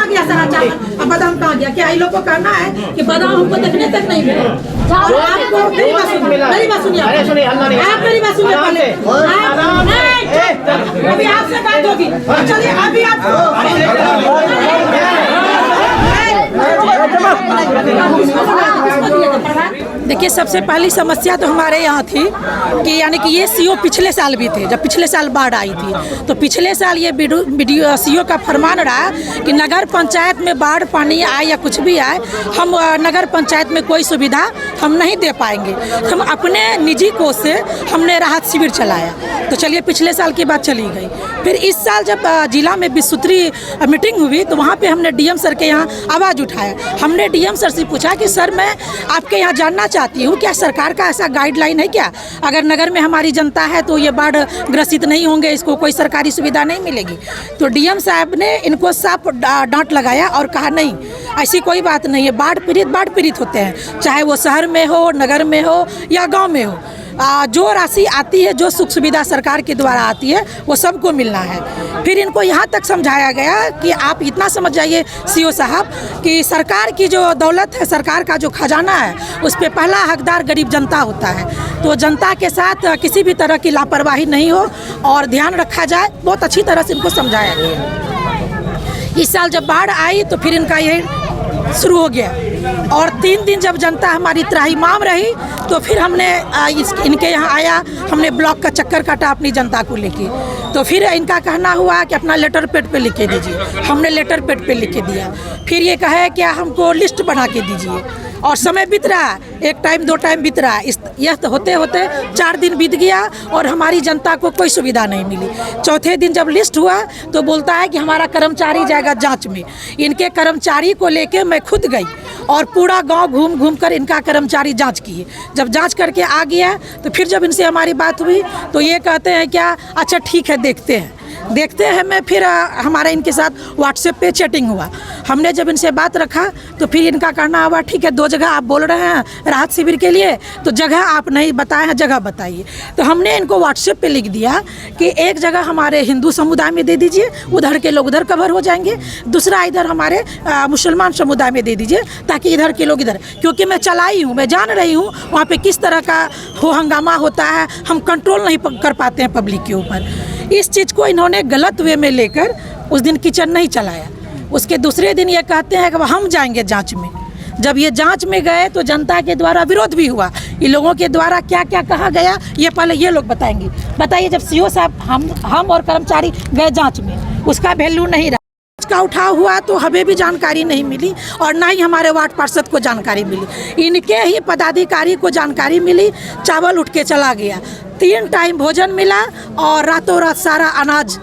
गया सारा चावल, अब बादाम कहाँ गया? क्या इन लोग को कहना है कि बादाम हमको देखने तक नहीं मिला? आपको मेरी बात सुनिए, आप मेरी बात सुनिए पहले। अभी आपसे बात होगी, चलिए अभी आप देखिए, सबसे पहली समस्या तो हमारे यहाँ थी कि यानी कि ये सीओ पिछले साल भी थे, जब पिछले साल बाढ़ आई थी तो पिछले साल ये सीओ का फरमान रहा कि नगर पंचायत में बाढ़ पानी आए या कुछ भी आए, हम नगर पंचायत में कोई सुविधा हम नहीं दे पाएंगे। हम अपने निजी कोष से हमने राहत शिविर चलाया, तो चलिए पिछले साल की बात चली गई। फिर इस साल जब जिला में विस्तृत मीटिंग हुई तो वहाँ पे हमने डीएम सर के यहाँ आवाज़ उठाया। हमने डीएम सर से पूछा कि सर मैं आपके यहाँ जानना चाहती हूँ, क्या सरकार का ऐसा गाइडलाइन है क्या, अगर नगर में हमारी जनता है तो ये बाढ़ ग्रसित नहीं होंगे, इसको कोई सरकारी सुविधा नहीं मिलेगी? तो डीएम साहब ने इनको साफ डांट लगाया और कहा नहीं, ऐसी कोई बात नहीं है, बाढ़ पीड़ित होते हैं, चाहे वो शहर में हो, नगर में हो या गाँव में हो। जो राशि आती है, जो सुख सुविधा सरकार के द्वारा आती है, वो सबको मिलना है। फिर इनको यहाँ तक समझाया गया कि आप इतना समझ जाइए सीओ साहब कि सरकार की जो दौलत है, सरकार का जो खजाना है, उस पर पहला हकदार गरीब जनता होता है। तो जनता के साथ किसी भी तरह की लापरवाही नहीं हो और ध्यान रखा जाए, बहुत अच्छी तरह से इनको समझाया गया। इस साल जब बाढ़ आई तो फिर इनका ये शुरू हो गया और 3 दिन जब जनता हमारी त्राहिमाम रही तो फिर हमने इनके यहाँ आया, हमने ब्लॉक का चक्कर काटा अपनी जनता को लेके। तो फिर इनका कहना हुआ कि अपना लेटर पैड पे लिख के दीजिए, हमने लेटर पैड पे लिख के दिया। फिर ये कहे कि हमको लिस्ट बना के दीजिए और समय बीत रहा, 1 टाइम 2 टाइम बीत रहा, यह तो होते होते 4 दिन बीत गया और हमारी जनता को कोई सुविधा नहीं मिली। चौथे दिन जब लिस्ट हुआ तो बोलता है कि हमारा कर्मचारी जाएगा जांच में। इनके कर्मचारी को लेके मैं खुद गई और पूरा गांव घूम कर इनका कर्मचारी जांच किए। जब जांच करके आ गया तो फिर जब इनसे हमारी बात हुई तो ये कहते हैं क्या, अच्छा ठीक है देखते हैं। मैं फिर हमारा इनके साथ व्हाट्सएप पे चैटिंग हुआ। हमने जब इनसे बात रखा तो फिर इनका कहना हुआ ठीक है 2 जगह आप बोल रहे हैं राहत शिविर के लिए, तो जगह आप नहीं बताए हैं, जगह बताइए। तो हमने इनको व्हाट्सएप पे लिख दिया कि एक जगह हमारे हिंदू समुदाय में दे दीजिए, उधर के लोग उधर कवर हो जाएंगे, दूसरा इधर हमारे मुसलमान समुदाय में दे दीजिए ताकि इधर के लोग इधर, क्योंकि मैं चलाई हूँ, मैं जान रही हूँ वहाँ पर किस तरह का हो हंगामा होता है, हम कंट्रोल नहीं कर पाते हैं पब्लिक के ऊपर। इस चीज़ को इन्होंने गलत वे में लेकर उस दिन किचन नहीं चलाया। उसके दूसरे दिन ये कहते हैं कि हम जाएंगे जांच में। जब ये जांच में गए तो जनता के द्वारा विरोध भी हुआ। इन लोगों के द्वारा क्या क्या कहा गया ये पहले ये लोग बताएंगे। बताइए, जब सीओ साहब हम और कर्मचारी गए जांच में, उसका वैल्यू नहीं रहा, का उठाव हुआ तो हमें भी जानकारी नहीं मिली और ना ही हमारे वार्ड पार्षद को जानकारी मिली। इनके ही पदाधिकारी को जानकारी मिली, चावल उठ के चला गया। 3 टाइम भोजन मिला और रातों रात सारा अनाज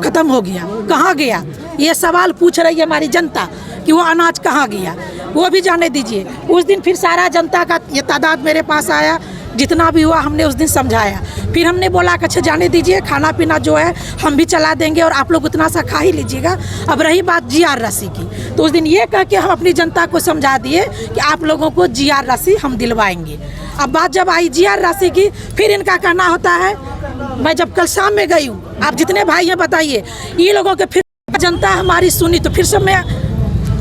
खत्म हो गया। कहाँ गया ये सवाल पूछ रही है हमारी जनता कि वो अनाज कहाँ गया, वो भी जाने दीजिए। उस दिन फिर सारा जनता का ये तादाद मेरे पास आया, जितना भी हुआ हमने उस दिन समझाया। फिर हमने बोला कि अच्छा जाने दीजिए, खाना पीना जो है हम भी चला देंगे और आप लोग उतना सा खा ही लीजिएगा। अब रही बात जीआर राशि की, तो उस दिन ये कह के हम अपनी जनता को समझा दिए कि आप लोगों को जीआर राशि हम दिलवाएंगे। अब बात जब आई जीआर राशि की, फिर इनका कहना होता है, मैं जब कल शाम में गई हूँ, आप जितने भाई हैं बताइए, ये लोगों के फिर जनता हमारी सुनी तो फिर सब में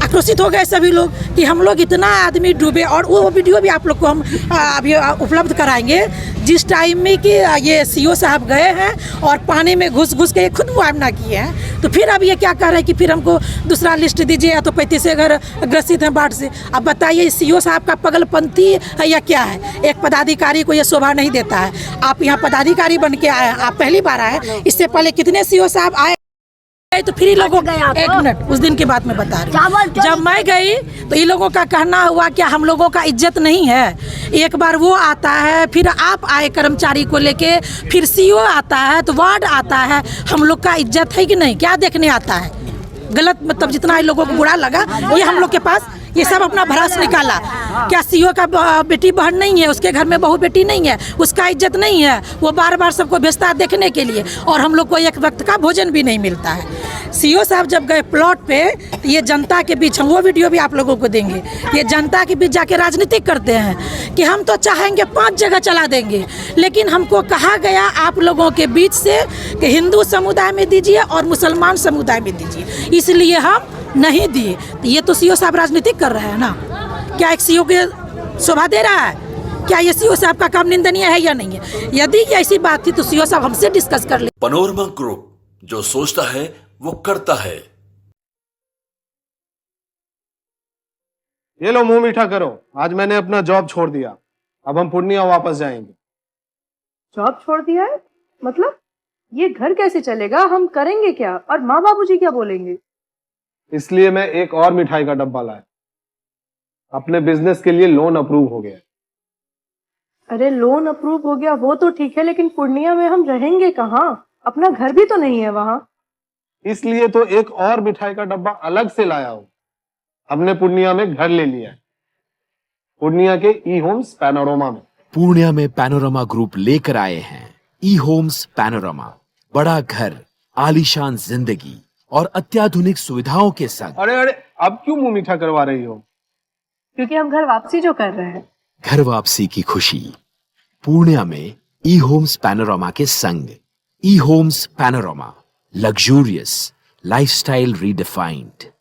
आक्रोशित हो गए सभी लोग कि हम लोग इतना आदमी डूबे। और वो वीडियो भी आप लोग को हम अभी उपलब्ध कराएंगे जिस टाइम में कि ये सीओ साहब गए हैं और पानी में घुस के खुद मुआवना किए हैं। तो फिर अब ये क्या कह रहे हैं कि फिर हमको दूसरा लिस्ट दीजिए, या तो 35 घर ग्रसित हैं बाढ़ से। अब बताइए सीओ साहब का पगलपंथी है या क्या है? एक पदाधिकारी को ये शोभा नहीं देता है। आप यहाँ पदाधिकारी बन के आए हैं, आप पहली बार आए, इससे पहले कितने सीओ साहब आए? तो फिर लोगों एक मिनट, उस दिन की बात मैं बता रही हूँ। जब मैं गई तो इन लोगों का कहना हुआ क्या हम लोगों का इज्जत नहीं है? एक बार वो आता है, फिर आप आए कर्मचारी को लेके, फिर सीओ आता है, तो वार्ड आता है, हम लोग का इज्जत है कि नहीं? क्या देखने आता है? गलत मतलब जितना इन लोगों को बुरा लगा वही हम लोग के पास ये सब अपना भड़ास निकाला। क्या सीओ का बेटी बहन नहीं है, उसके घर में बहू बेटी नहीं है, उसका इज्जत नहीं है? वो बार बार सबको भेजता है देखने के लिए और हम लोग को एक वक्त का भोजन भी नहीं मिलता है। सीओ साहब जब गए प्लॉट पे, ये जनता के बीच, हम वो वीडियो भी आप लोगों को देंगे, ये जनता के बीच जाके राजनीति करते हैं कि हम तो चाहेंगे 5 जगह चला देंगे, लेकिन हमको कहा गया आप लोगों के बीच से कि हिंदू समुदाय में दीजिए और मुसलमान समुदाय में दीजिए, इसलिए हम नहीं दिए, तो ये तो सीओ साहब राजनीतिक कर रहे हैं ना। क्या एक सीओ के शोभा दे रहा है? क्या ये सीओ साहब का काम निंदनीय है या नहीं है? यदि ये ऐसी बात थी तो सीओ साहब हमसे डिस्कस कर ले। पैनोरमा ग्रुप, जो सोचता है वो करता है। ये लो, मुंह मीठा करो। आज मैंने अपना जॉब छोड़ दिया, अब हम पूर्णिया वापस जाएंगे। जॉब छोड़ दिया है? मतलब ये घर कैसे चलेगा? हम करेंगे क्या? और माँ बाबूजी क्या बोलेंगे? इसलिए मैं एक और मिठाई का डब्बा लाया। अपने बिजनेस के लिए लोन अप्रूव हो गया। अरे लोन अप्रूव हो गया वो तो ठीक है, लेकिन पूर्णिया में हम रहेंगे कहाँ? अपना घर भी तो नहीं है वहाँ। इसलिए तो एक और मिठाई का डब्बा अलग से लाया हूँ। हमने पूर्णिया में घर ले लिया है, पूर्णिया के ई होम्स पैनोरमा में। पूर्णिया में पैनोरमा ग्रुप लेकर आए हैं ई होम्स पैनोरमा। बड़ा घर, आलीशान जिंदगी और अत्याधुनिक सुविधाओं के संग। अरे अरे, अब क्यों मुंह मीठा करवा रही हो? क्योंकि हम घर वापसी जो कर रहे हैं। घर वापसी की खुशी पूर्णिया में ई होम्स पैनोरमा के संग। E Homes Panorama, luxurious lifestyle redefined.